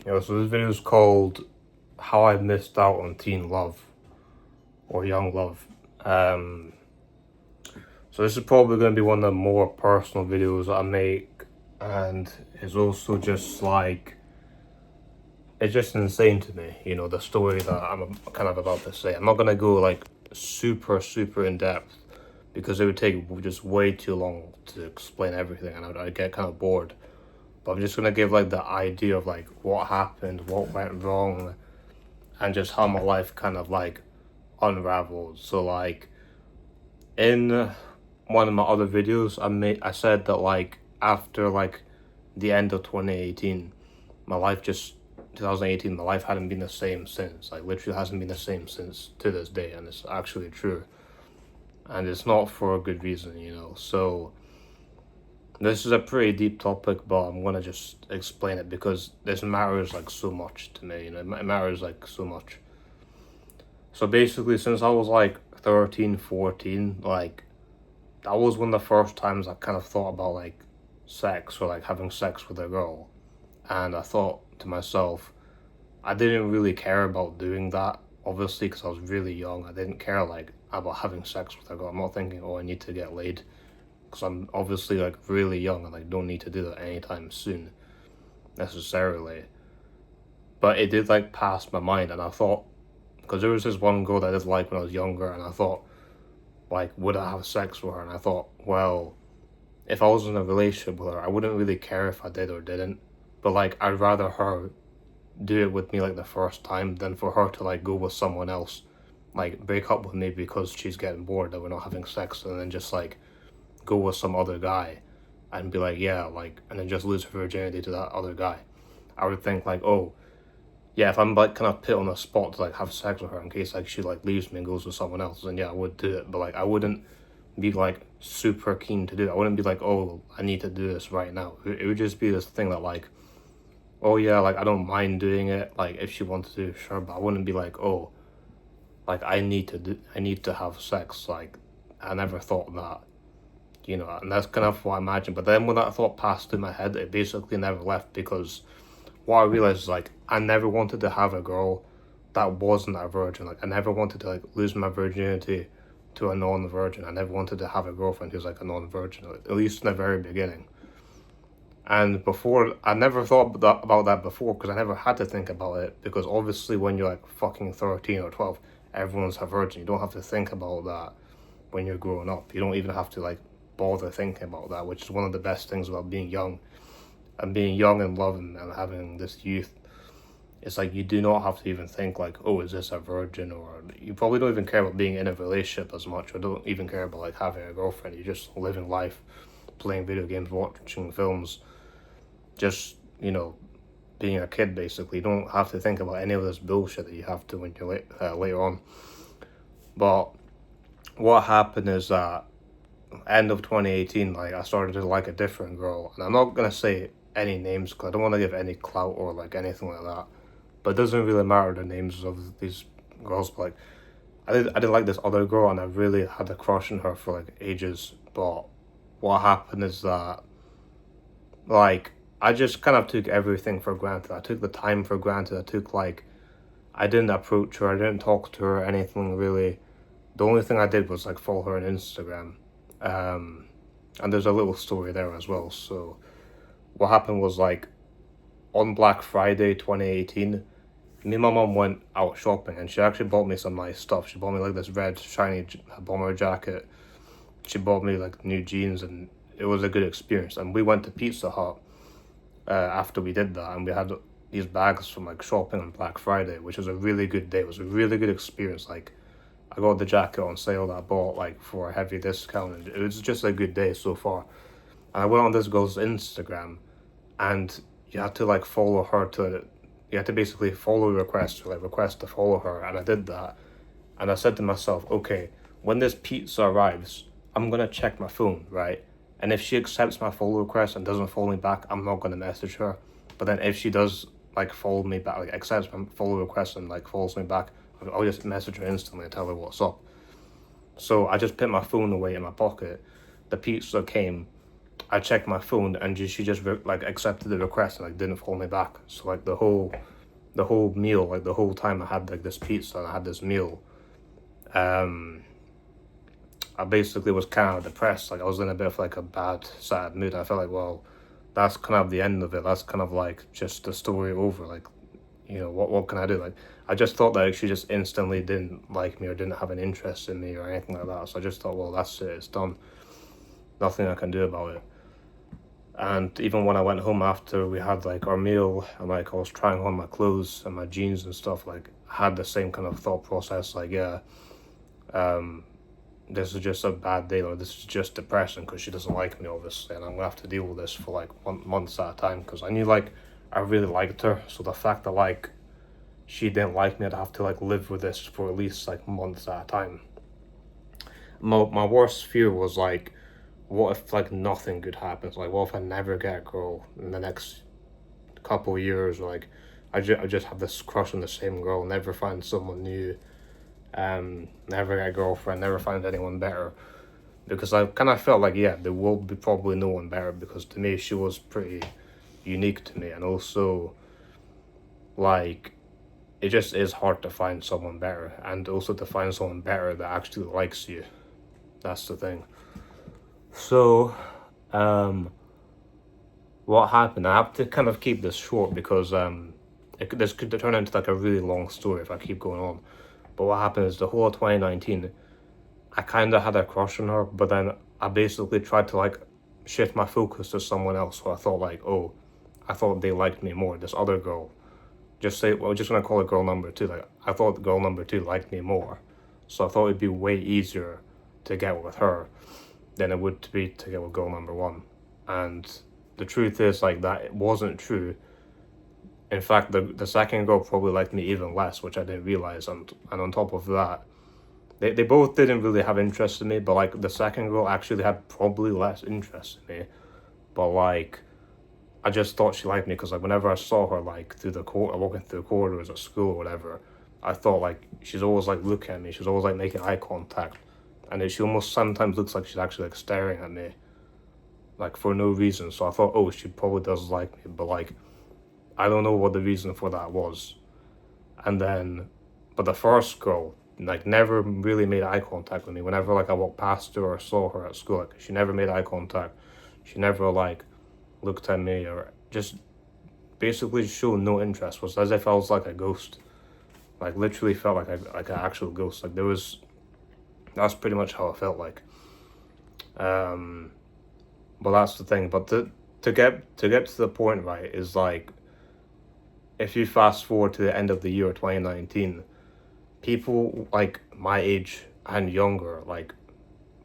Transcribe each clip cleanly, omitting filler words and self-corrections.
So this video is called How I Missed Out on Teen Love or Young Love. Um, so this is probably going to be one of the more personal videos that I make, and it's also just like, it's just insane to me, the story that I'm kind of about to say. I'm not going to go like super in depth because it would take just way too long to explain everything and I'd get kind of bored. But I'm just going to give like the idea of like what happened, what went wrong, and just how my life kind of like unraveled. So like in one of my other videos, I said that like after like the end of 2018, my life just 2018, my life hadn't been the same since. Like literally hasn't been the same since to this day, and it's actually true. And it's not for a good reason. So this is a pretty deep topic, but I'm gonna just explain it because this matters like so much to me. It matters like so much. So basically, since I was like 13, 14, like that was one of the first times I kind of thought about like sex or like having sex with a girl. And I thought to myself, I didn't really care about doing that, obviously, because I was really young. I didn't care like about having sex with a girl. I'm not thinking, oh, I need to get laid, because I'm obviously like really young and like don't need to do that anytime soon, necessarily. But it did like pass my mind, and I thought, because there was this one girl that I did like when I was younger, and I thought, like, would I have sex with her? And I thought, well, if I was in a relationship with her, I wouldn't really care if I did or didn't. But like, I'd rather her do it with me like the first time than for her to like go with someone else, like break up with me because she's getting bored that we're not having sex, and then just like go with some other guy and be like, yeah, like, and then just lose her virginity to that other guy. I would think like, oh, yeah, if I'm like kind of put on a spot to like have sex with her in case like she like leaves me and goes with someone else, then yeah, I would do it. But like I wouldn't be like super keen to do it. I wouldn't be like, oh, I need to do this right now. It would just be this thing that like, oh yeah, like I don't mind doing it. Like if she wanted to, sure, but I wouldn't be like, oh, like I need to have sex. Like I never thought that, and that's kind of what I imagined. But then when that thought passed through my head, it basically never left because what I realized is like I never wanted to have a girl that wasn't a virgin. Like I never wanted to like lose my virginity to a non-virgin. I never wanted to have a girlfriend who's like a non-virgin, like, at least in the very beginning. And before, I never thought about that before because I never had to think about it because obviously when you're like fucking 13 or 12, everyone's a virgin. You don't have to think about that when you're growing up. You don't even have to like bother thinking about that, which is one of the best things about being young and being young and loving and having this youth. It's like you do not have to even think like, oh, is this a virgin? Or you probably don't even care about being in a relationship as much, or don't even care about like having a girlfriend. You're just living life, playing video games, watching films, just being a kid basically. You don't have to think about any of this bullshit that you have to when you're later on. But what happened is that end of 2018, like I started to like a different girl, and I'm not gonna say any names because I don't want to give any clout or like anything like that. But it doesn't really matter the names of these girls. But like I did like this other girl, and I really had a crush on her for like ages. But what happened is that like I just kind of took everything for granted. I took the time for granted. I didn't approach her. I didn't talk to her, anything really. The only thing I did was like follow her on Instagram. Um, and there's a little story there as well. So what happened was like on Black Friday 2018, me and my mom went out shopping and she actually bought me some nice stuff. She bought me like this red shiny bomber jacket. She bought me like new jeans, and it was a good experience. And we went to Pizza Hut after we did that, and we had these bags from like shopping on Black Friday, which was a really good day. It was a really good experience. Like I got the jacket on sale that I bought like for a heavy discount, and it was just a good day so far. And I went on this girl's Instagram, and you had to like follow her to, you had to basically follow requests or like request to follow her, and I did that. And I said to myself, okay, when this pizza arrives, I'm gonna check my phone, right? And if she accepts my follow request and doesn't follow me back, I'm not gonna message her. But then if she does like follow me back, like accepts my follow request and like follows me back, I'll just message her instantly and tell her what's up. So I just put my phone away in my pocket. The pizza came. I checked my phone and she just like accepted the request and like didn't follow me back. So like the whole meal, like the whole time I had like this pizza and I had this meal, I basically was kind of depressed. Like I was in a bit of like a bad, sad mood. I felt like, well, that's kind of the end of it. That's kind of like just the story over. Like, what can I do? Like, I just thought that she just instantly didn't like me or didn't have an interest in me or anything like that. So I just thought, well, that's it. It's done. Nothing I can do about it. And even when I went home after we had like our meal and like I was trying on my clothes and my jeans and stuff, like I had the same kind of thought process. Like, yeah, this is just a bad day, or this is just depressing because she doesn't like me, obviously, and I'm gonna have to deal with this for like months at a time. Because I knew like I really liked her, so the fact that like she didn't like me, I'd have to like live with this for at least like months at a time. My worst fear was like, what if like nothing good happens? Like, what if I never get a girl in the next couple of years? Or, like, I just have this crush on the same girl, never find someone new, never get a girlfriend, never find anyone better. Because I kind of felt like, yeah, there will be probably no one better, because to me she was pretty unique to me, and also like it just is hard to find someone better, and also to find someone better that actually likes you. That's the thing. So, what happened? I have to kind of keep this short because this could turn into like a really long story if I keep going on. But what happened is the whole of 2019, I kind of had a crush on her, but then I basically tried to like shift my focus to someone else. So I thought like, oh, I thought they liked me more. This other girl, we're just gonna call it girl number two. Like I thought girl number two liked me more, so I thought it'd be way easier to get with her than it would be to get with girl number one. And the truth is like that it wasn't true. In fact, the second girl probably liked me even less, which I didn't realize. And on top of that, they both didn't really have interest in me, but like the second girl actually had probably less interest in me. But like I just thought she liked me because like whenever I saw her like walking through the corridors at school or whatever, I thought like she's always like looking at me. She's always like making eye contact, and she almost sometimes looks like she's actually like staring at me, like for no reason. So I thought, oh, she probably does like me, but like I don't know what the reason for that was. And then, but the first girl like never really made eye contact with me. Whenever like I walked past her or saw her at school, like she never made eye contact. She never like looked at me or just basically showed no interest. Was as if I was like a ghost. Like literally felt like an actual ghost. Like that's pretty much how I felt like. But that's the thing. But to get to the point, right, is like if you fast forward to the end of the year 2019, people like my age and younger, like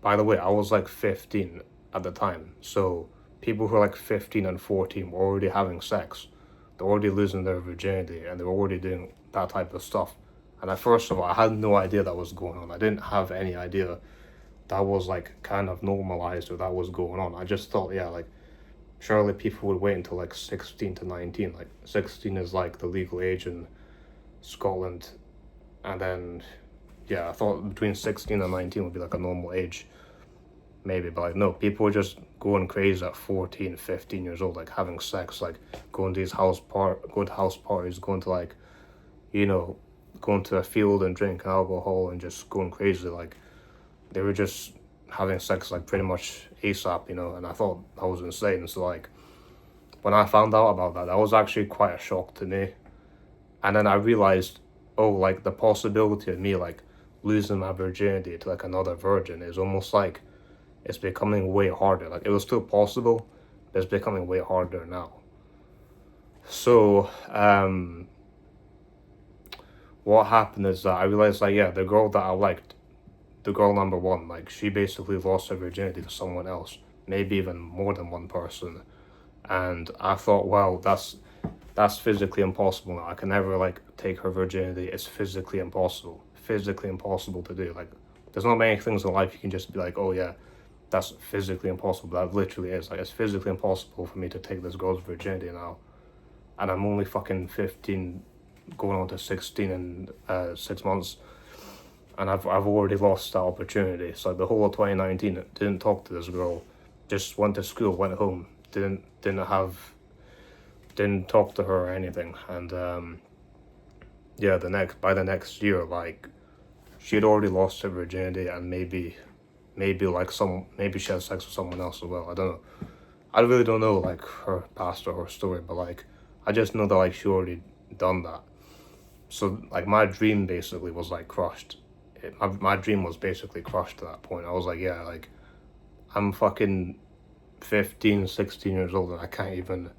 by the way, I was like 15 at the time. So people who are like 15 and 14 were already having sex. They're already losing their virginity and they're already doing that type of stuff. And first of all, I had no idea that was going on. I didn't have any idea that was like kind of normalized or that was going on. I just thought, yeah, like surely people would wait until like 16 to 19. Like 16 is like the legal age in Scotland. And then, yeah, I thought between 16 and 19 would be like a normal age. Maybe, but like no, people were just going crazy at 14, 15 years old, like having sex, like going to house parties, going to like, going to a field and drinking alcohol and just going crazy. Like they were just having sex like pretty much ASAP, and I thought that was insane. So like when I found out about that was actually quite a shock to me. And then I realized, oh, like the possibility of me like losing my virginity to like another virgin is almost like it's becoming way harder. Like it was still possible, but it's becoming way harder now. So what happened is that I realized like, yeah, the girl that I liked, the girl number one, like she basically lost her virginity to someone else, maybe even more than one person. And I thought, well, that's physically impossible now. I can never like take her virginity. It's physically impossible to do. Like there's not many things in life you can just be like, oh yeah, that's physically impossible. That literally is. Like it's physically impossible for me to take this girl's virginity now, and I'm only fucking 15, going on to 16 in 6 months, and I've already lost that opportunity. So the whole of 2019, I didn't talk to this girl. just went to school, went home, didn't talk to her or anything, and yeah, by the next year, like, she had already lost her virginity, and maybe she had sex with someone else as well. I don't know. I really don't know like her past or her story, but like I just know that like she already done that. So like my dream basically was like crushed. My dream was basically crushed at that point. I was like, yeah, like I'm fucking 15, 16 years old and I can't even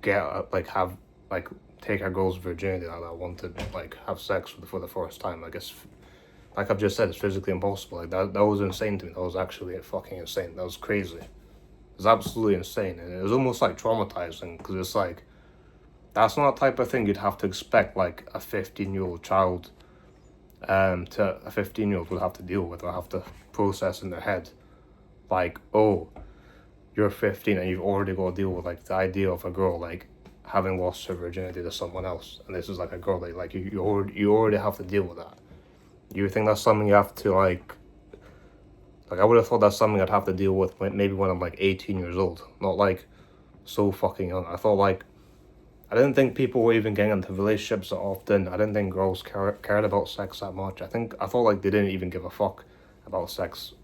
get like have like take a girl's virginity that I wanted like have sex with for the first time. I guess like I've just said, it's physically impossible. Like that was insane to me. That was actually fucking insane. That was crazy. It was absolutely insane, and it was almost like traumatizing because it's like that's not the type of thing you'd have to expect like a 15-year-old child to a 15-year-old would have to deal with or have to process in their head. Like, oh, you're 15 and you've already got to deal with like the idea of a girl like having lost her virginity to someone else, and this is like a girl that like you already have to deal with that. You think that's something you have to like I would have thought that's something I'd have to deal with maybe when I'm like 18 years old, not like so fucking young. I thought like I didn't think people were even getting into relationships that often. I didn't think girls cared about sex that much. I thought like they didn't even give a fuck about sex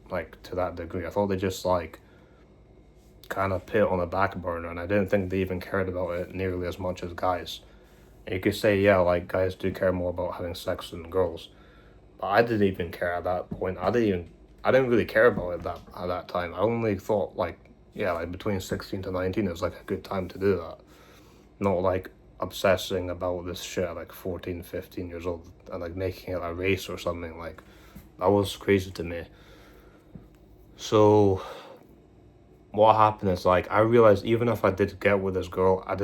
like to that degree. I thought they just like kind of put it on the back burner, and I didn't think they even cared about it nearly as much as guys. And you could say, yeah, like guys do care more about having sex than girls, but I didn't even care at that point. I didn't really care about it at that time. I only thought like, yeah, like between 16 to 19 is like a good time to do that. Not like obsessing about this shit at like 14, 15 years old and like making it a race or something. Like that was crazy to me. So what happened is like I realized even if I did get with this girl, I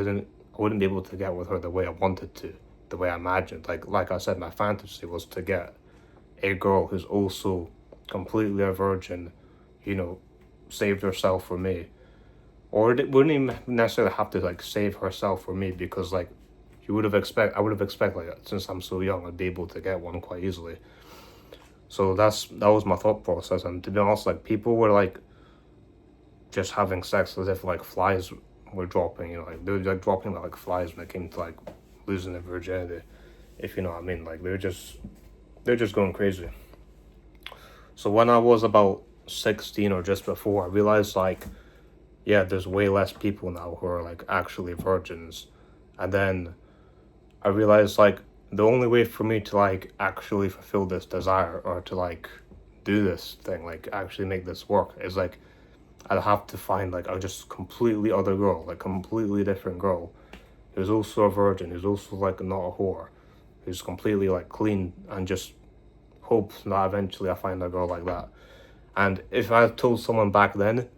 wouldn't be able to get with her the way I wanted to, the way I imagined. Like I said, my fantasy was to get a girl who's also completely a virgin, you know, saved herself for me. Or it wouldn't even necessarily have to like save herself for me, because like I would have expected like since I'm so young I'd be able to get one quite easily. So that was my thought process, and to be honest, like people were like just having sex as if like flies were dropping, you know, like they were like dropping like flies when it came to like losing their virginity, if you know what I mean. Like they're just going crazy. So when I was about 16 or just before, I realized like, yeah, there's way less people now who are like actually virgins. And then I realized like the only way for me to like actually fulfill this desire or to like do this thing, like actually make this work, is like I'd have to find like a just completely other girl, like completely different girl, who's also a virgin, who's also like not a whore, who's completely like clean, and just hope that eventually I find a girl like that. And if I told someone back then,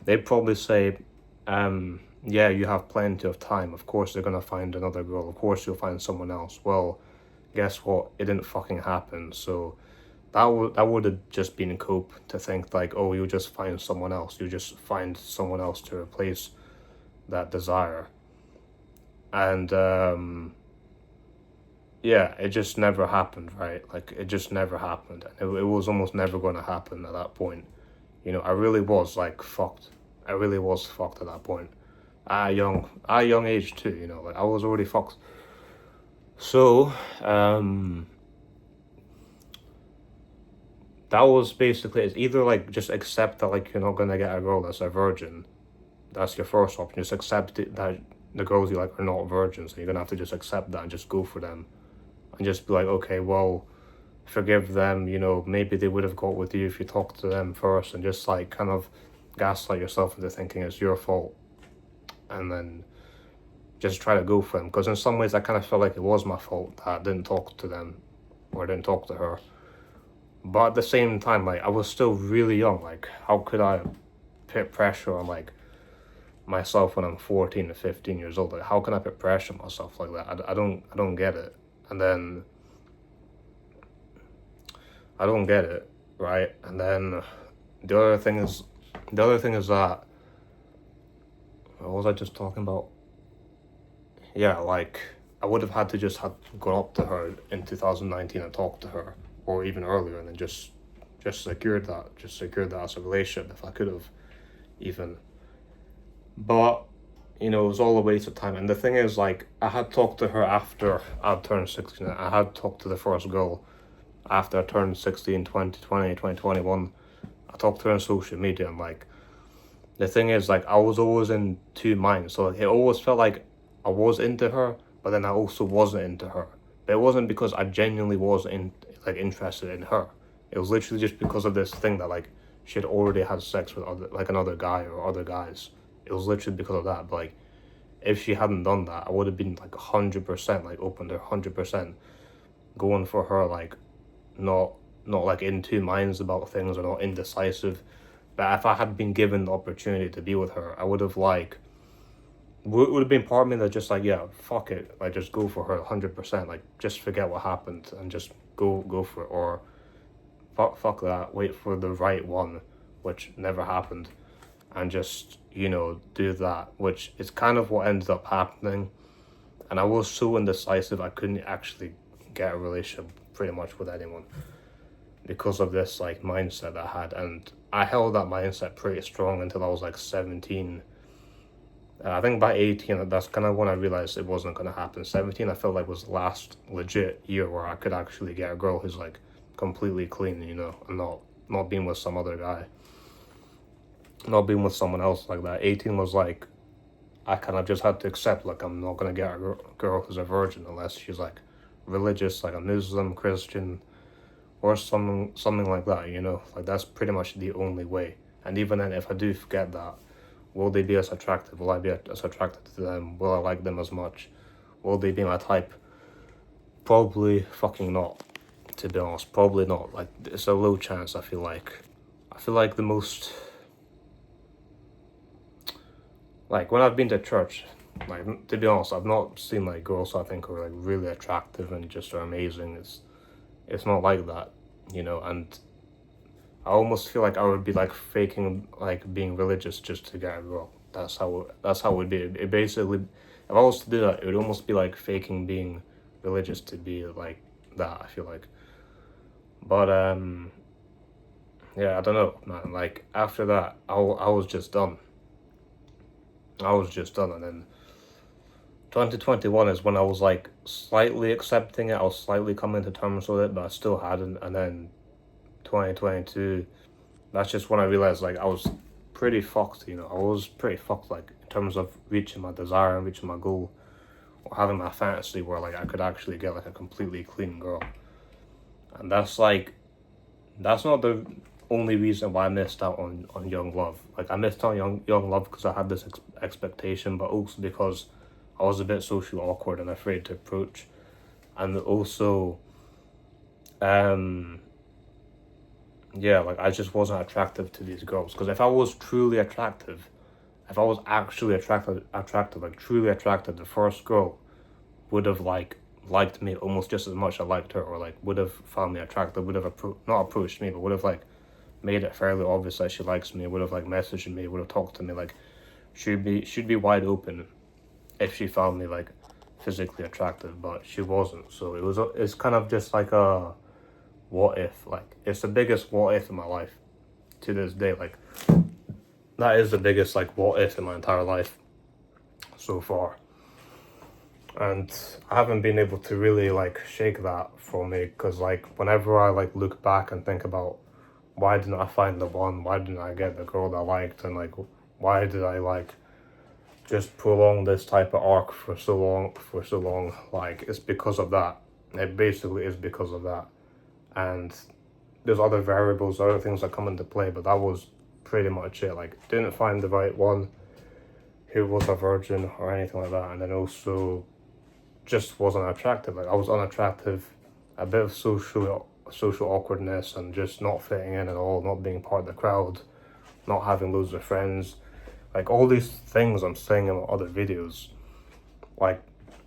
they'd probably say, yeah, you have plenty of time. Of course they're gonna find another girl. Of course you'll find someone else. Well, guess what? It didn't fucking happen. So that would have just been a cope to think like, oh, you'll just find someone else. You just find someone else to replace that desire. And yeah, it just never happened, right? Like it just never happened. It was almost never going to happen at that point. You know, I really was like fucked. I really was fucked at that point. At a young age too, you know, like I was already fucked. So, that was basically, it's either like just accept that like you're not gonna get a girl that's a virgin. That's your first option. Just accept it, that the girls you like are not virgins, so you're gonna have to just accept that and just go for them. And just be like, okay, well, forgive them, you know, maybe they would have got with you if you talked to them first, and just like kind of gaslight yourself into thinking it's your fault, and then just try to go for them. Because in some ways I kind of felt like it was my fault that I didn't talk to them, or I didn't talk to her. But at the same time, like I was still really young. Like how could I put pressure on like myself when I'm 14 or 15 years old? Like how can I put pressure on myself like that? I don't get it. And then I don't get it, right? And then the other thing is that, what was I just talking about? Yeah, like I would have had to just have gone up to her in 2019 and talked to her, or even earlier, and then just just secured that as a relationship if I could have, even. But you know, it was all a waste of time. And the thing is, like, I had talked to her after I turned 16. I had talked to the first girl after I turned 16, 2020, 2021. I talked to her on social media, and like, the thing is, like, I was always in two minds. So like, it always felt like I was into her, but then I also wasn't into her. But it wasn't because I genuinely was interested in her. It was literally just because of this thing that like she had already had sex with another guy or other guys. It was literally because of that. But like, if she hadn't done that, I would have been like 100% like open to 100% going for her, like not like in two minds about things or not indecisive. But if I had been given the opportunity to be with her, I would have like would have been part of me that just like, yeah, fuck it, like just go for her 100%, like just forget what happened and just go for it, or fuck that, wait for the right one, which never happened, and just, you know, do that, which is kind of what ended up happening. And I was so indecisive I couldn't actually get a relationship pretty much with anyone because of this like mindset I had. And I held that mindset pretty strong until I was like 17. I think by 18, that's kind of when I realized it wasn't going to happen. 17, I felt like was the last legit year where I could actually get a girl who's like completely clean, you know, and not being with some other guy, not being with someone else like that. 18 was like, I kind of just had to accept, like, I'm not going to get a girl who's a virgin unless she's like religious, like a Muslim, Christian, or something like that, you know, like that's pretty much the only way. And even then, if I do forget that, will they be as attractive? Will I be as attracted to them? Will I like them as much? Will they be my type? Probably fucking not, to be honest. Probably not. Like, it's a low chance, I feel like. I feel like the most... Like, when I've been to church, like, to be honest, I've not seen, like, girls I think are, like, really attractive and just are amazing. It's not like that, you know, and I almost feel like I would be like faking like being religious just to get a girl. That's how it would be. It basically, if I was to do that, it would almost be like faking being religious to be like that, I feel like. But yeah, I don't know, man. Like after that, I was just done. I was just done, and then 2021 is when I was like slightly accepting it. I was slightly coming to terms with it, but I still hadn't. And then 2022, that's just when I realized like I was pretty fucked, you know. I was pretty fucked, like in terms of reaching my desire and reaching my goal, or having my fantasy where like I could actually get like a completely clean girl. And that's not the only reason why I missed out on young love. Like I missed out on young love because I had this expectation, but also because I was a bit socially awkward and afraid to approach, and also yeah, like I just wasn't attractive to these girls. Because if I was truly attractive, if I was actually attracted, like truly attracted, the first girl would have like liked me almost just as much as I liked her, or like would have found me attractive, would have not approached me, but would have like made it fairly obvious that she likes me, would have like messaged me, would have talked to me, like should be wide open if she found me like physically attractive, but she wasn't. So it's kind of just like a what if, like it's the biggest what if in my life to this day. Like that is the biggest like what if in my entire life so far, and I haven't been able to really like shake that for me, because like whenever I like look back and think about why didn't I find the one, why didn't I get the girl that I liked, and like why did I like just prolong this type of arc for so long, like it's because of that. It basically is because of that. And there's other variables, other things that come into play, but that was pretty much it. Like didn't find the right one who was a virgin or anything like that, and then also just wasn't attractive. Like I was unattractive, a bit of social awkwardness, and just not fitting in at all, not being part of the crowd, not having loads of friends. Like all these things I'm saying in other videos, like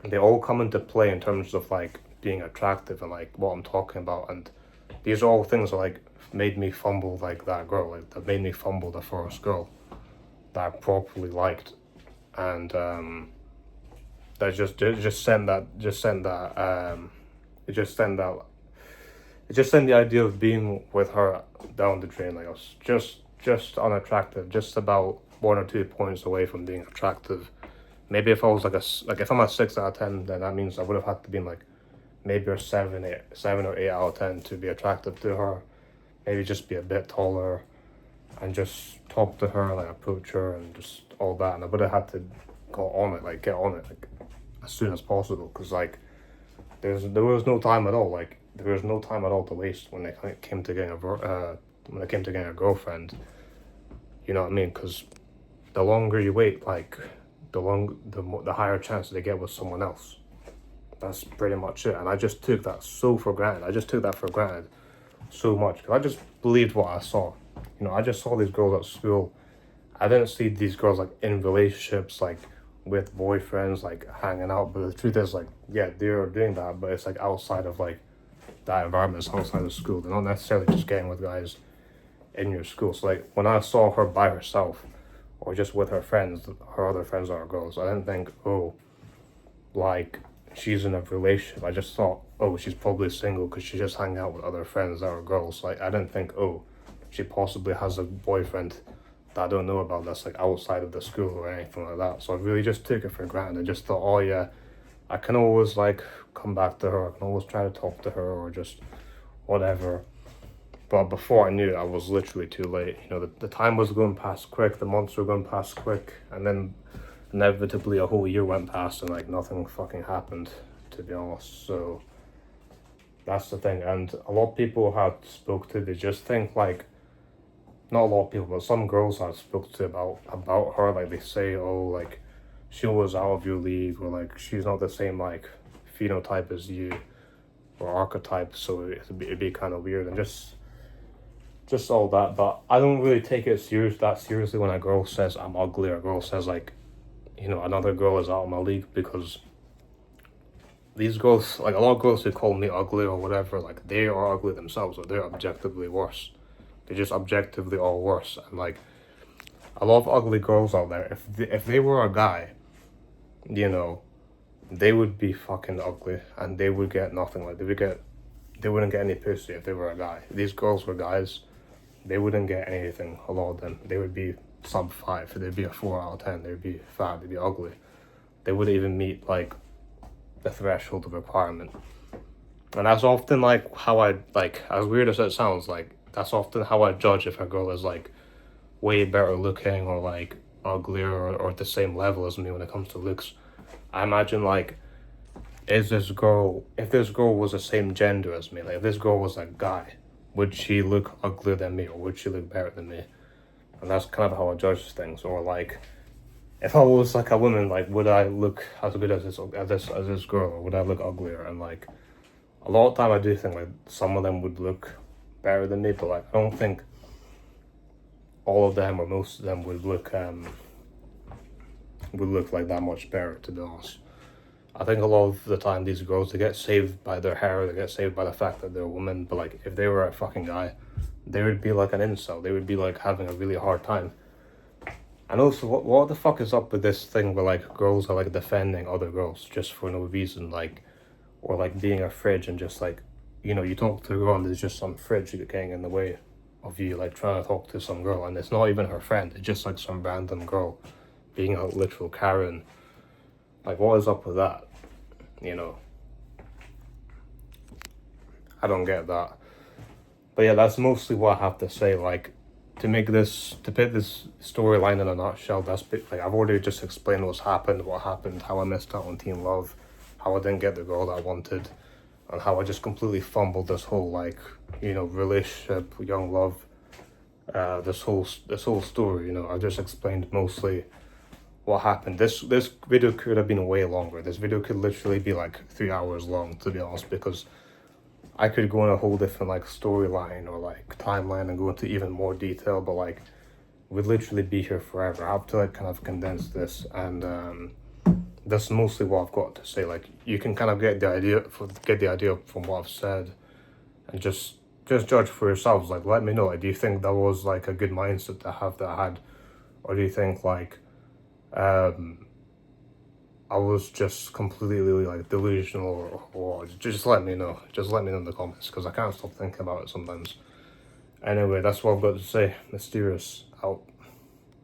they all come into play in terms of like being attractive and like what I'm talking about. And these are all things that like made me fumble like that girl, like that made me fumble the first girl that I properly liked. And that just sent that it just sent the idea of being with her down the drain. Like I was just unattractive, just about 1 or 2 points away from being attractive. Maybe if I was like if I'm a 6 out of 10, then that means I would have had to be like maybe a 7 or 8 out of 10 to be attractive to her. Maybe just be a bit taller and just talk to her, like approach her and just all that. And I would have had to get on it like as soon as possible, because like there was no time at all. Like there was no time at all to waste when it came to getting a girlfriend. You know what I mean? Because the longer you wait, like the higher chance they get with someone else. That's pretty much it. And I just took that so for granted. I just took that for granted so much, because I just believed what I saw. You know, I just saw these girls at school. I didn't see these girls like in relationships, like with boyfriends, like hanging out. But the truth is, like, yeah, they're doing that, but it's like outside of like that environment. It's outside of school. They're not necessarily just getting with guys in your school. So like when I saw her by herself or just with her friends, her other friends that are girls, I didn't think, oh, like she's in a relationship. I just thought, oh, she's probably single because she's just hanging out with other friends that are girls. Like I didn't think, oh, she possibly has a boyfriend that I don't know about that's like outside of the school or anything like that. So I really just took it for granted. I just thought, oh yeah, I can always like come back to her. I can always try to talk to her or just whatever. But before I knew it, I was literally too late. You know, the time was going past quick, the months were going past quick, and then inevitably a whole year went past and like nothing fucking happened, to be honest. So that's the thing. And a lot of people I had spoke to, they just think like, not a lot of people, but some girls I spoke to about her, like they say, oh, like she was out of your league, or like she's not the same like phenotype as you or archetype, so it'd be kind of weird and just all that. But I don't really take it seriously when a girl says I'm ugly, or a girl says like, you know, another girl is out of my league, because these girls, like a lot of girls who call me ugly or whatever, like they are ugly themselves, or they're objectively worse. They're just objectively all worse. And like a lot of ugly girls out there, if they were a guy, you know, they would be fucking ugly and they would get nothing. Like they wouldn't get any pussy if they were a guy. If these girls were guys, they wouldn't get anything. A lot of them, they would be sub 5. They'd be a 4 out of 10. They'd be fat. They'd be ugly. They wouldn't even meet like the threshold of requirement. And that's often like how I, like, as weird as it sounds, like that's often how I judge if a girl is like way better looking or like uglier or at the same level as me when it comes to looks. I imagine like, if this girl was the same gender as me, like if this girl was a guy, would she look uglier than me or would she look better than me? And that's kind of how I judge things. Or like, if I was like a woman, like would I look as good as this girl, or would I look uglier? And like a lot of time I do think like some of them would look better than me, but like I don't think all of them or most of them would look like that much better, to be honest. I think a lot of the time these girls, they get saved by their hair, they get saved by the fact that they're a woman, but like if they were a fucking guy, they would be like an incel. They would be like having a really hard time. And also, what the fuck is up with this thing where like girls are like defending other girls just for no reason, like, or like being a fridge and just like, you know, you talk to a girl and there's just some fridge getting in the way of you like trying to talk to some girl, and it's not even her friend, it's just like some random girl being a literal Karen. Like, what is up with that? You know, I don't get that. But yeah, that's mostly what I have to say. Like, to put this storyline in a nutshell, like I've already just explained what happened, how I missed out on teen love, how I didn't get the girl that I wanted, and how I just completely fumbled this whole like, you know, relationship, young love, this whole story. You know, I just explained mostly what happened. This video could have been way longer. This video could literally be like 3 hours long, to be honest, because I could go in a whole different like storyline or like timeline and go into even more detail, but like we'd literally be here forever. I have to like kind of condense this, and that's mostly what I've got to say. Like, you can kind of get the idea from what I've said, and just judge for yourselves. Like, let me know, like, do you think that was like a good mindset to have that I had, or do you think like I was just completely like delusional, or just let me know. Just let me know in the comments, because I can't stop thinking about it sometimes. Anyway, that's what I've got to say. Mysterious out.